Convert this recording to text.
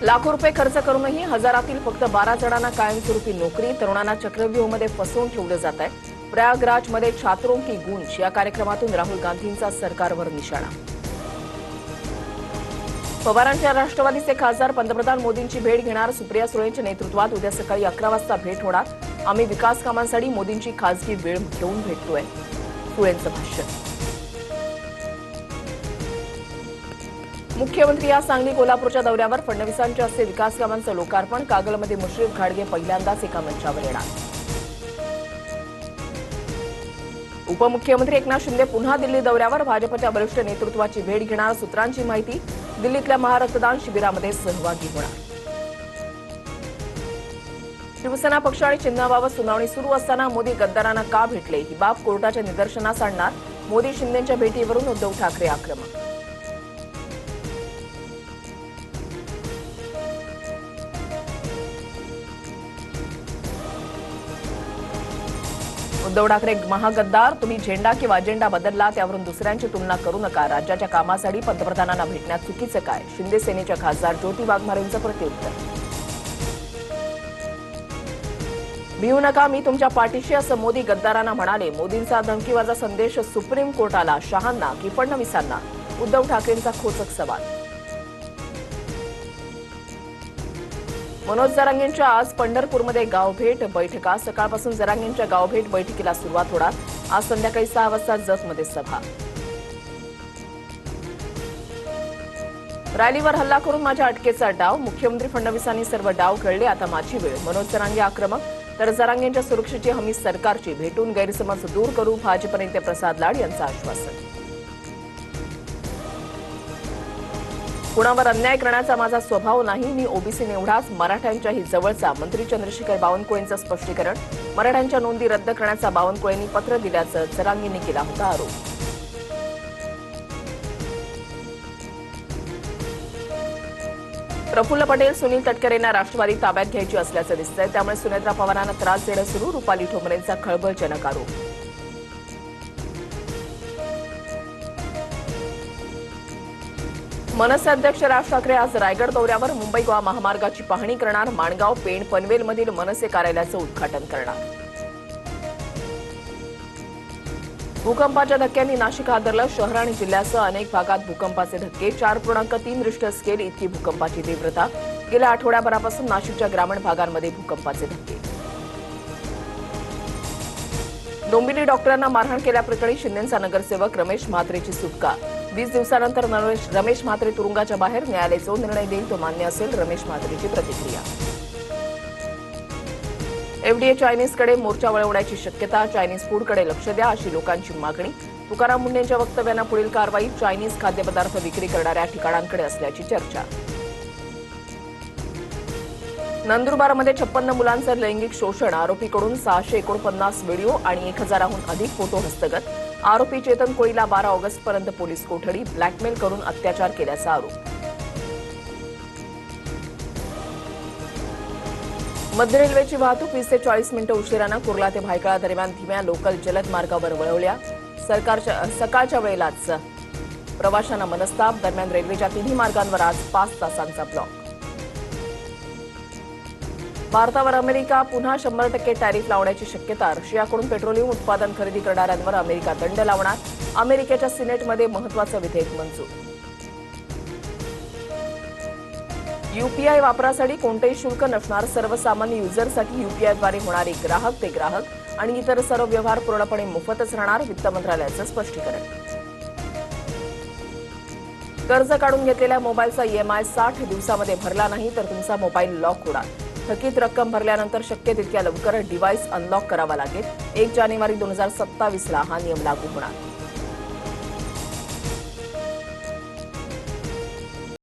लाखो रुपये खर्च करूनही हजारातील फक्त 12 जणांना कायमस्वरूपी नोकरी. तरुणांना चक्रव्यूहामध्ये फसवून ठेवलं जात आहे. प्रयागराजमध्ये छात्रों की गूंज या कार्यक्रमातून राहुल गांधींचा सरकारवर निशाणा. पवारांच्या राष्ट्रवादीचे खासदार पंतप्रधान मोदींची भेट घेणार. सुप्रिया सुळेंच्या नेतृत्वात उद्या सकाळी 11 वाजता भेट होणार. आम्ही विकास कामांसाठी मोदींची खासगी वेळ घेऊन भेटतोय, सुळेंचं भाष्य. मुख्यमंत्री या सांगली कोल्हापूरच्या दौऱ्यावर. फडणवीसांच्या हस्ते विकास कामांचं लोकार्पण. कागलमध्ये मुश्रीफ घाडगे पहिल्यांदाच एका मंचावर येणार. उपमुख्यमंत्री एकनाथ शिंदे पुन्हा दिल्ली दौऱ्यावर. भाजपच्या वरिष्ठ नेतृत्वाची भेट घेणार. सूत्रांची माहिती, दिल्लीतल्या महारक्तदान शिबिरामध्ये सहभागी होणार. शिवसेना पक्ष आणि चिन्हाबाबत सुनावणी सुरू असताना मोदी गद्दारांना का भेटले ही बाब कोर्टाच्या निदर्शनास आणणार. मोदी शिंदेच्या भेटीवरून उद्धव ठाकरे आक्रमक. उद्धव ठाकरे महागद्दार. तुम्ही झेंडा किंवा अजेंडा बदलला त्यावरून दुसऱ्यांची तुलना करू नका. राज्याच्या कामासाठी पंतप्रधानांना भेटण्यात चुकीचं काय? शिंदे सेनेच्या खासदार ज्योती वाघमारेंचं प्रत्युत्तर. भिवू नका, मी तुमच्या पाठीशी, असं मोदी गद्दारांना म्हणाले. मोदींचा धमकीवाजा संदेश सुप्रीम कोर्टाला, शहांना की फडणवीसांना? उद्धव ठाकरेंचा खोचक सवाल. मनोज जरांगेंच्या आज पंढरपूरमध्ये गावभेट बैठका. सकाळपासून जरांगेंच्या गावभेट बैठकीला सुरुवात होणार. आज संध्याकाळी 6 वाजता जतमध्ये सभा. रॅलीवर हल्ला करून माझ्या अटकेचा डाव. मुख्यमंत्री फडणवीसांनी सर्व डाव खेळले, आता माझी वेळ. मनोज जरांगे आक्रमक. तर जरांगेंच्या सुरक्षेची हमी सरकारची. भेटून गैरसमज दूर करू. भाजप नेते प्रसाद लाड यांचं आश्वासन. कुणावर अन्याय करण्याचा माझा स्वभाव नाही. मी ओबीसी एवढाच मराठ्यांच्याही जवळचा. मंत्री चंद्रशेखर बावनकुळेंचं स्पष्टीकरण. मराठ्यांच्या नोंदी रद्द करण्याचा बावनकुळेंनी पत्र दिल्याचं जरांगेंनी केला होता आरोप. प्रफुल्ल पटेल, सुनील तटकरेंना राष्ट्रवादी ताब्यात घ्यायची असल्याचं दिसतंय. त्यामुळे सुनेत्रा पवारांना त्रास देणं सुरू. रुपाली ठोंबरेंचा खळबळजनक आरोप. मनसे अध्यक्ष राज ठाकरे आज रायगड दौऱ्यावर. मुंबई गोवा महामार्गाची पाहणी करणार. माणगाव, पेण, पनवेलमधील मनसे कार्यालयाचं उद्घाटन करणार. भूकंपाच्या धक्क्यांनी नाशिक हादरलं. शहर आणि जिल्ह्यासह अनेक भागात भूकंपाचे धक्के. 4.3 रिश्टर स्केल इतकी भूकंपाची तीव्रता. गेल्या आठवड्याभरापासून नाशिकच्या ग्रामीण भागांमध्ये भूकंपाचे धक्के. डोंबिवली डॉक्टरांना मारहाण केल्याप्रकरणी शिंदेंचा नगरसेवक रमेश म्हात्रेची सुटका. 20 दिवसानंतर रमेश म्हात्रे तुरुंगाच्या बाहेर. न्यायालय जो निर्णय देईल तो मान्य असेल, रमेश म्हात्रेची प्रतिक्रिया. एफडीए चायनीजकडे मोर्चा वळवण्याची शक्यता. चायनीज फूडकडे लक्ष द्या, अशी लोकांची मागणी. तुकाराम मुंढेंच्या वक्तव्यांना पुढील कारवाई. चायनीज खाद्यपदार्थ विक्री करणाऱ्या ठिकाणांकडे असल्याची चर्चा. नंदुरबारमध्ये 56 मुलांचं लैंगिक शोषण. आरोपीकडून 649 व्हिडिओ आणि 1000हून अधिक फोटो हस्तगत. आरोपी चेतन कोळीला 12 ऑगस्टपर्यंत पोलीस कोठडी. ब्लॅकमेल करून अत्याचार केल्याचा आरोप. मध्य रेल्वेची वाहतूक 20 ते 40 मिनिटं उशिरानं कुर्ला ते भायखळा दरम्यान धीम्या लोकल जलद मार्गावर वळवल्या. सकाळच्या वेळेलाच प्रवाशांना मनस्ताप. दरम्यान रेल्वेच्या तिन्ही मार्गांवर आज 5 तासांचा ब्लॉक. भारतावर अमेरिका पुन्हा 100% टॅरिफ लावण्याची शक्यता. रशियाकडून पेट्रोलियम उत्पादन खरेदी करणाऱ्यांवर अमेरिका दंड लावणार. अमेरिकेच्या सिनेटमध्ये महत्त्वाचं विधेयक मंजूर. यूपीआय वापरासाठी कोणतेही शुल्क नसणार. सर्वसामान्य युजरसाठी यूपीआयद्वारे होणारे ग्राहक ते ग्राहक आणि इतर सर्व व्यवहार पूर्णपणे मोफतच राहणार. वित्त मंत्रालयाचं स्पष्टीकरण. कर्ज काढून घेतलेल्या मोबाईलचा ईएमआय 60 दिवसामध्ये भरला नाही तर तुमचा मोबाईल लॉक होणार. थकीत रक्कम भरल्यानंतर शक्य तितक्या लवकर डिव्हाइस अनलॉक करावा लागेल. 1 जानेवारी 2027ला हा नियम लागू होणार.